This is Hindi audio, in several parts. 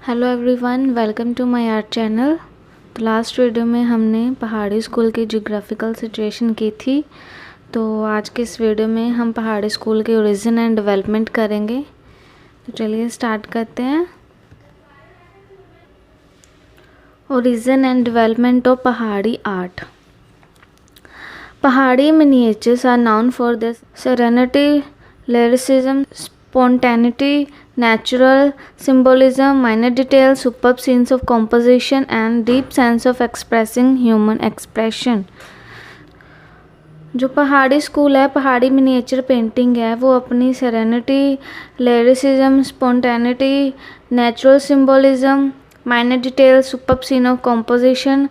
Hello everyone, welcome to my art channel. तो लास्ट वीडियो में हमने पहाड़ी स्कूल की ज्योग्राफिकल सिचुएशन की थी। तो आज के इस वीडियो में हम पहाड़ी स्कूल के ओरिजिन एंड डेवलपमेंट करेंगे। तो चलिए स्टार्ट करते हैं। Origin and development of Pahari art. Pahari miniatures are known for their serenity, lyricism, spontaneity, natural symbolism, minor details, superb scenes of composition, and deep sense of expressing human expression. जो पहाड़ी स्कूल है, पहाड़ी मिनिएचर पेंटिंग है, वो अपनी serenity, lyricism, spontaneity, natural symbolism, minor detail, superb scene of composition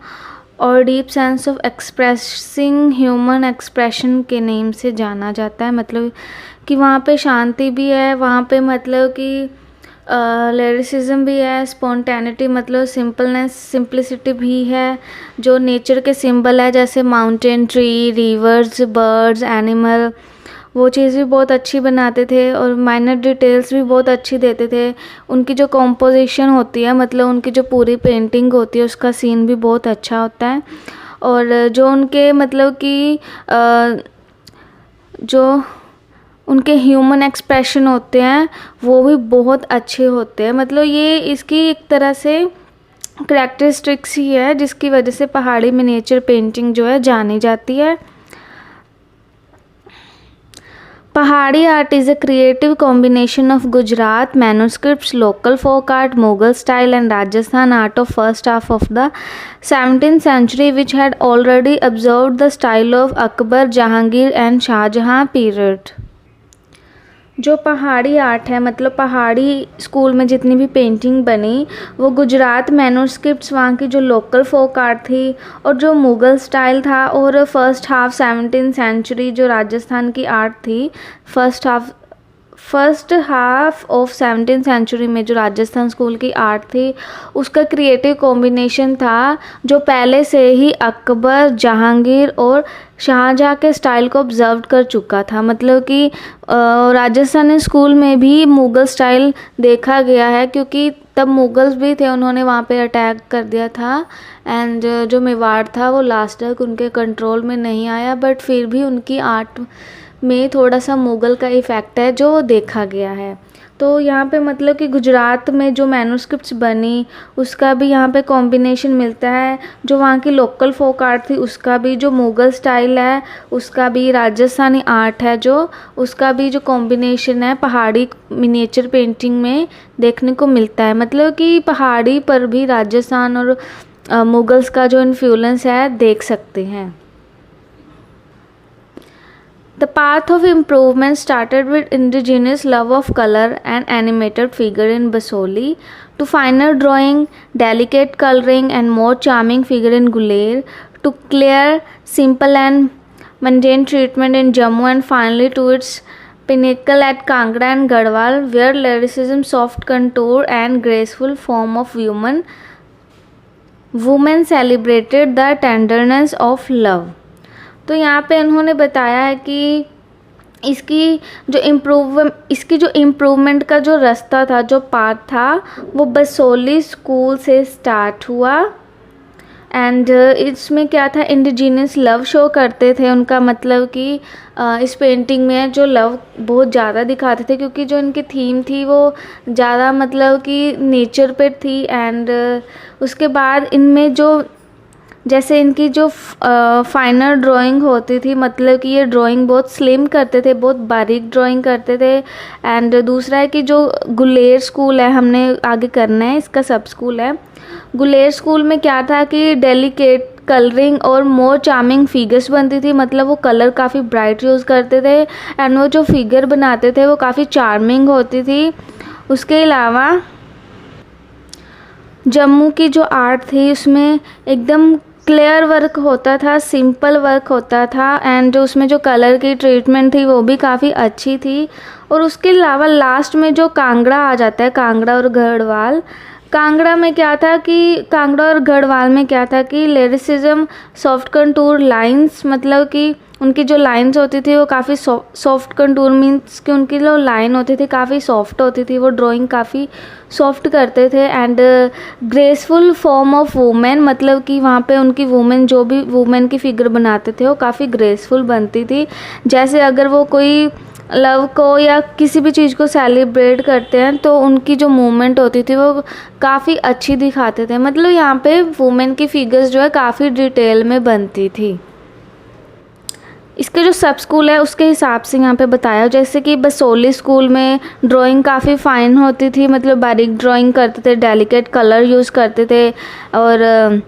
और deep sense of expressing human expression के नेम से जाना जाता है। मतलब कि वहाँ पे शांति भी है, वहाँ पे मतलब कि लिरिसिज्म भी है, स्पॉन्टेनिटी मतलब सिंपलनेस, सिंप्लिसिटी भी है। जो नेचर के सिंबल है जैसे mountain, tree, reverse, birds, animal, वो चीज़ भी बहुत अच्छी बनाते थे और माइनर डिटेल्स भी बहुत अच्छी देते थे। उनकी जो कॉम्पोजिशन होती है, मतलब उनकी जो पूरी पेंटिंग होती है, उसका सीन भी बहुत अच्छा होता है। और जो उनके मतलब कि जो उनके ह्यूमन एक्सप्रेशन होते हैं वो भी बहुत अच्छे होते हैं। मतलब ये इसकी एक तरह से करैक्टरिस्टिक्स ही है जिसकी वजह से पहाड़ी मिनिएचर पेंटिंग जो है जानी जाती है। Pahadi art is a creative combination of Gujarat manuscripts, local folk art, Mughal style and Rajasthan art of first half of the 17th century, which had already absorbed the style of Akbar, Jahangir and Shah Jahan period. जो पहाड़ी आर्ट है, मतलब पहाड़ी स्कूल में जितनी भी पेंटिंग बनी वो गुजरात मैन्युस्क्रिप्ट्स, वहाँ की जो लोकल फोक आर्ट थी और जो मुग़ल स्टाइल था और फर्स्ट हाफ 17th सेंचुरी जो राजस्थान की आर्ट थी, first half of 17th century में जो राजस्थान स्कूल की आर्ट थी उसका क्रिएटिव कॉम्बिनेशन था जो पहले से ही अकबर, जहांगीर और शाहजहाँ के स्टाइल को ऑब्जर्व कर चुका था। मतलब कि राजस्थानी स्कूल में भी मुग़ल स्टाइल देखा गया है क्योंकि तब मुग़ल्स भी थे, उन्होंने वहाँ पे अटैक कर दिया था एंड जो मेवाड़ था वो लास्ट तक उनके कंट्रोल में नहीं आया, बट फिर भी उनकी आर्ट में थोड़ा सा मुग़ल का इफ़ेक्ट है जो देखा गया है। तो यहाँ पे मतलब कि गुजरात में जो मैन्युस्क्रिप्ट्स बनी उसका भी यहाँ पे कॉम्बिनेशन मिलता है। जो वहाँ की लोकल फोक आर्ट थी उसका भी, जो मुग़ल स्टाइल है उसका भी, राजस्थानी आर्ट है जो उसका भी जो कॉम्बिनेशन है पहाड़ी मिनिएचर पेंटिंग में देखने को मिलता है। मतलब कि पहाड़ी पर भी राजस्थान और मुग़ल्स का जो इन्फ्लुएंस है देख सकते हैं। The path of improvement started with indigenous love of color and animated figure in Basoli, to finer drawing, delicate coloring and more charming figure in Guler, to clear, simple and mundane treatment in Jammu, and finally to its pinnacle at Kangra and Garhwal, where lyricism, soft contour and graceful form of women celebrated the tenderness of love. तो यहाँ पे उन्होंने बताया है कि इसकी जो इम्प्रूवमेंट का जो रास्ता था, जो पाथ था, वो बसोली स्कूल से स्टार्ट हुआ एंड इसमें क्या था, इंडिजिनस लव शो करते थे उनका। मतलब कि इस पेंटिंग में जो लव बहुत ज़्यादा दिखाते थे क्योंकि जो इनकी थीम थी वो ज़्यादा मतलब कि नेचर पे थी। एंड उसके बाद इनमें जो जैसे इनकी जो फाइनल ड्राइंग होती थी, मतलब कि ये ड्राइंग बहुत स्लिम करते थे, बहुत बारीक ड्राइंग करते थे। एंड दूसरा है कि जो गुलेर स्कूल है, हमने आगे करना है, इसका सब स्कूल है। गुलेर स्कूल में क्या था कि डेलिकेट कलरिंग और मोर चार्मिंग फिगर्स बनती थी, मतलब वो कलर काफ़ी ब्राइट यूज़ करते थे एंड वो जो फिगर बनाते थे वो काफ़ी चार्मिंग होती थी। उसके अलावा जम्मू की जो आर्ट थी उसमें एकदम क्लियर वर्क होता था, सिंपल वर्क होता था एंड जो उसमें जो कलर की ट्रीटमेंट थी वो भी काफ़ी अच्छी थी। और उसके अलावा लास्ट में जो कांगड़ा आ जाता है, कांगड़ा और गढ़वाल, कांगड़ा में क्या था कि कांगड़ा और गढ़वाल में क्या था कि लिरिसिज्म, सॉफ्ट कंटूर लाइंस, मतलब कि उनकी जो लाइंस होती थी वो काफ़ी सॉफ्ट कंटूर मीन्स कि उनकी जो लाइन होती थी काफ़ी सॉफ्ट होती थी, वो ड्राइंग काफ़ी सॉफ्ट करते थे। And graceful form of women, मतलब कि वहाँ पे उनकी वुमेन, जो भी वुमेन की फिगर बनाते थे वो काफ़ी ग्रेसफुल बनती थी। जैसे अगर वो कोई लव को या किसी भी चीज़ को सेलिब्रेट करते हैं तो उनकी जो मूवमेंट होती थी वो काफ़ी अच्छी दिखाते थे। मतलब यहाँ पे वुमेन की फिगर्स जो है काफ़ी डिटेल में बनती थी। इसके जो सब स्कूल है उसके हिसाब से यहाँ पे बताया, जैसे कि बसोली स्कूल में ड्राइंग काफ़ी फाइन होती थी, मतलब बारीक ड्राइंग करते थे, डेलिकेट कलर यूज़ करते थे। और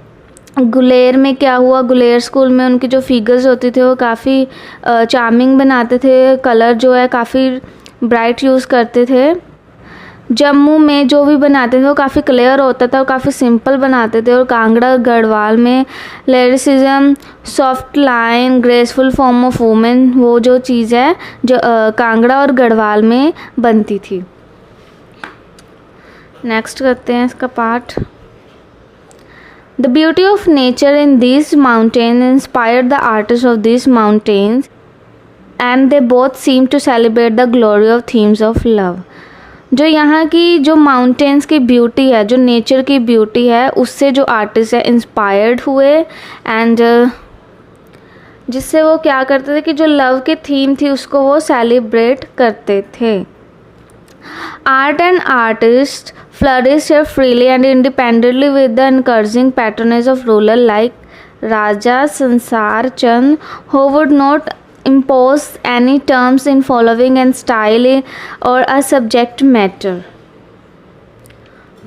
गुलेर में क्या हुआ, गुलेर स्कूल में उनकी जो फिगर्स होती थे वो काफ़ी चार्मिंग बनाते थे, कलर जो है काफ़ी ब्राइट यूज़ करते थे। जम्मू में जो भी बनाते थे वो काफ़ी क्लियर होता था और काफ़ी सिंपल बनाते थे। और कांगड़ा गढ़वाल में lyricism, soft line, graceful form of women, वो जो चीज़ है जो कांगड़ा और गढ़वाल में बनती थी। नेक्स्ट करते हैं इसका part. The beauty of nature in these mountains inspired the artists of these mountains, and they both seem to celebrate the glory of themes of love. जो यहाँ की जो माउंटेन्स की ब्यूटी है, जो नेचर की ब्यूटी है, उससे जो आर्टिस्ट है इंस्पायर्ड हुए एंड जिससे वो क्या करते थे कि जो लव की थीम थी उसको वो सेलिब्रेट करते थे। Art and artists flourished here freely and independently with the encouraging patronage of rulers like Raja Sansar Chand, who would not impose any terms in following and style or a subject matter.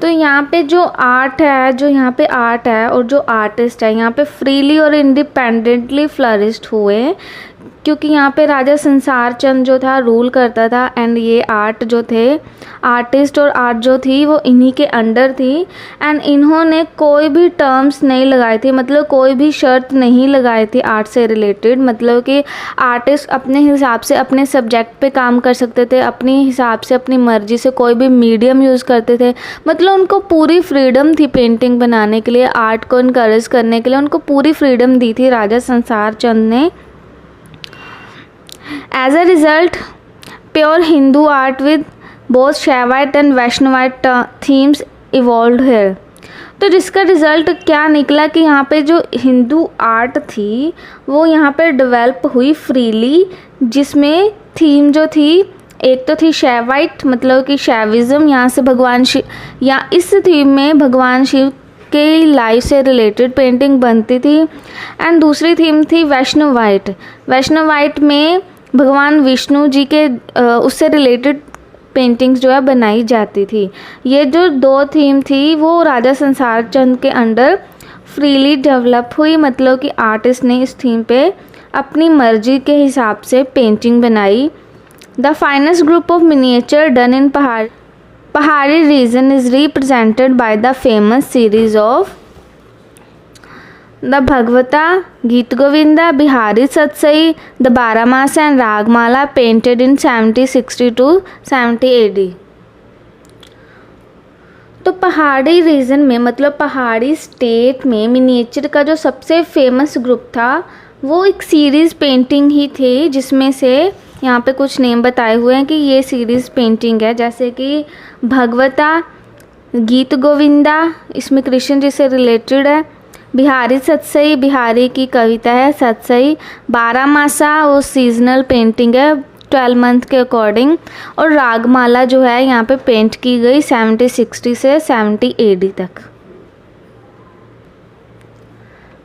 तो यहाँ पे जो आर्ट है, जो यहाँ पे आर्ट है और जो आर्टिस्ट है यहाँ पे फ्रीली और इंडिपेंडेंटली फ्लरिश्ड हुए, क्योंकि यहाँ पे राजा संसार चंद जो था रूल करता था। एंड ये आर्ट जो थे, आर्टिस्ट और आर्ट जो थी वो इन्हीं के अंडर थी। एंड इन्होंने कोई भी टर्म्स नहीं लगाई थी, मतलब कोई भी शर्त नहीं लगाई थी आर्ट से रिलेटेड। मतलब कि आर्टिस्ट अपने हिसाब से अपने सब्जेक्ट पे काम कर सकते थे, अपने हिसाब से अपनी मर्जी से कोई भी मीडियम यूज़ करते थे। मतलब उनको पूरी फ्रीडम थी पेंटिंग बनाने के लिए, आर्ट को इनकरेज करने के लिए उनको पूरी फ्रीडम दी थी राजा संसार चंद ने। As a result, pure Hindu art with both Shaivite and Vaishnavite themes evolved here. तो जिसका रिज़ल्ट क्या निकला कि यहाँ पे जो हिंदू आर्ट थी वो यहाँ पे डेवलप हुई फ्रीली, जिसमें थीम जो थी एक तो थी शैवाइट, मतलब कि शैविज़म, यहाँ से भगवान शिव, या इस थीम में भगवान शिव के लाइफ से रिलेटेड पेंटिंग बनती थी। एंड दूसरी थीम थी वैष्णवाइट। वैष्णवाइट में भगवान विष्णु जी के उससे रिलेटेड पेंटिंग्स जो है बनाई जाती थी। ये जो दो थीम थी वो राजा संसार चंद के अंडर फ्रीली डेवलप हुई, मतलब कि आर्टिस्ट ने इस थीम पे अपनी मर्जी के हिसाब से पेंटिंग बनाई। The finest group of miniature done in Pahari region is represented by the famous series of the Bhagavata, Gita Govinda, Bihari Satsai, the Baramasa and Ragamala painted in 7060 to 70 AD। तो पहाड़ी रीजन में, मतलब पहाड़ी स्टेट में मिनिएचर का जो सबसे फेमस ग्रुप था वो एक सीरीज़ पेंटिंग ही थी, जिसमें से यहाँ पे कुछ नेम बताए हुए हैं कि ये सीरीज़ पेंटिंग है। जैसे कि भगवता, गीत गोविंदा, इसमें कृष्ण जी से रिलेटेड है। बिहारी सत्सई, बिहारी की कविता है सत्सई। बारामासा वो सीजनल पेंटिंग है 12 मंथ के अकॉर्डिंग। और रागमाला जो है यहाँ पे पेंट की गई 7060 से 70 AD तक।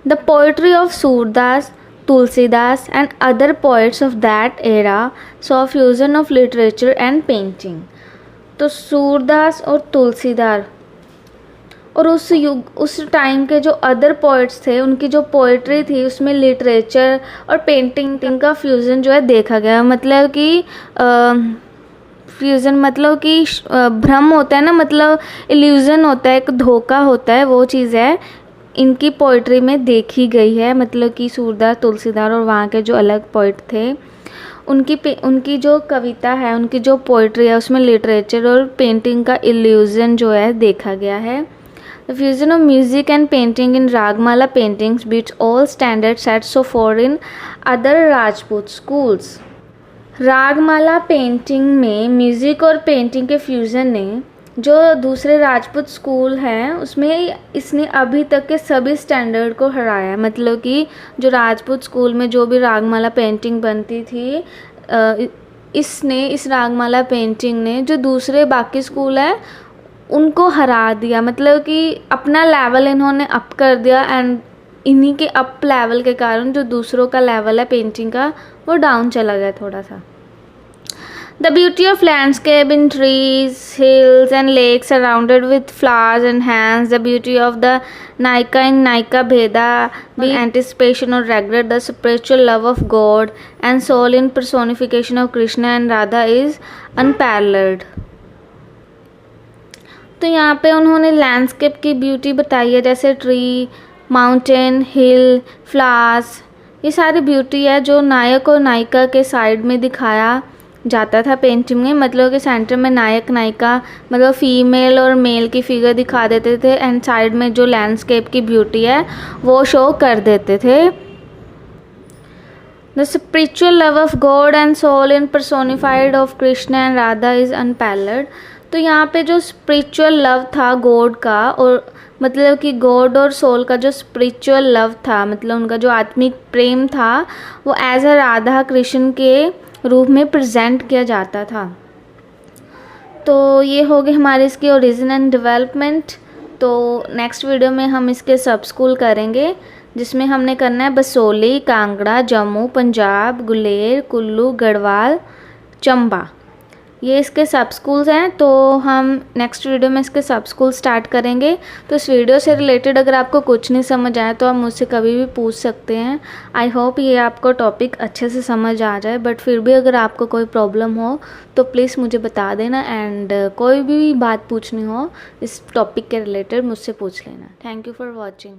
The poetry of Surdas, Tulsidas and other poets of that era saw fusion of literature and painting. तो सूरदास और तुलसीदास और उस युग, उस टाइम के जो अदर पोइट्स थे, उनकी जो पोइट्री थी उसमें लिटरेचर और पेंटिंग का फ्यूज़न जो है देखा गया। मतलब कि फ्यूज़न मतलब कि भ्रम होता है ना, मतलब इल्यूज़न होता है, एक धोखा होता है, वो चीज़ है इनकी पोइट्री में देखी गई है। मतलब कि सूरदास, तुलसीदास और वहाँ के जो अलग पोइट थे उनकी जो कविता है, उनकी जो पोइट्री है, उसमें लिटरेचर और पेंटिंग का इल्यूजन जो है देखा गया है। The fusion of music and painting in Ragamala paintings beats all standard set so far in other Rajput schools. Ragamala painting में म्यूज़िक और पेंटिंग के फ्यूज़न ने जो दूसरे राजपूत स्कूल हैं उसमें इसने अभी तक के सभी स्टैंडर्ड को हराया। मतलब कि जो राजपूत स्कूल में जो भी रागमाला पेंटिंग बनती थी, इस रागमाला पेंटिंग ने जो दूसरे बाकी स्कूल हैं उनको हरा दिया। मतलब कि अपना लेवल इन्होंने अप कर दिया एंड इन्हीं के अप लेवल के कारण जो दूसरों का लेवल है पेंटिंग का वो डाउन चला गया थोड़ा सा। The beauty of landscape in trees, hills and lakes surrounded with flowers enhance the beauty of the Naika in Naika Bheda, be anticipation or regret, the spiritual love of God and soul in personification of Krishna and Radha is unparalleled। तो यहाँ पे उन्होंने लैंडस्केप की ब्यूटी बताई है, जैसे ट्री, माउंटेन, हिल, फ्लावर्स, ये सारी ब्यूटी है जो नायक और नायिका के साइड में दिखाया जाता था पेंटिंग में। मतलब कि सेंटर में नायक नायिका मतलब फीमेल और मेल की फिगर दिखा देते थे एंड साइड में जो लैंडस्केप की ब्यूटी है वो शो कर देते थे। The spiritual love of God and soul in personified of Krishna and Radha is unparalleled. तो यहाँ पे जो स्पिरिचुअल लव था गॉड का, और मतलब कि गॉड और सोल का जो स्पिरिचुअल लव था, मतलब उनका जो आत्मिक प्रेम था वो एज अ राधा कृष्ण के रूप में प्रेजेंट किया जाता था। तो ये हो गई हमारे इसकी ओरिजिन एंड डेवलपमेंट। तो नेक्स्ट वीडियो में हम इसके सब स्कूल करेंगे, जिसमें हमने करना है बसोली, कांगड़ा, जम्मू, पंजाब, गुलेर, कुल्लू, गढ़वाल, चंबा, ये इसके सब स्कूल्स हैं। तो हम नेक्स्ट वीडियो में इसके सब स्कूल स्टार्ट करेंगे। तो इस वीडियो से रिलेटेड अगर आपको कुछ नहीं समझ आया तो आप मुझसे कभी भी पूछ सकते हैं। आई होप ये आपको टॉपिक अच्छे से समझ आ जाए, बट फिर भी अगर आपको कोई प्रॉब्लम हो तो प्लीज़ मुझे बता देना एंड कोई भी बात पूछनी हो इस टॉपिक के रिलेटेड मुझसे पूछ लेना। Thank you for watching.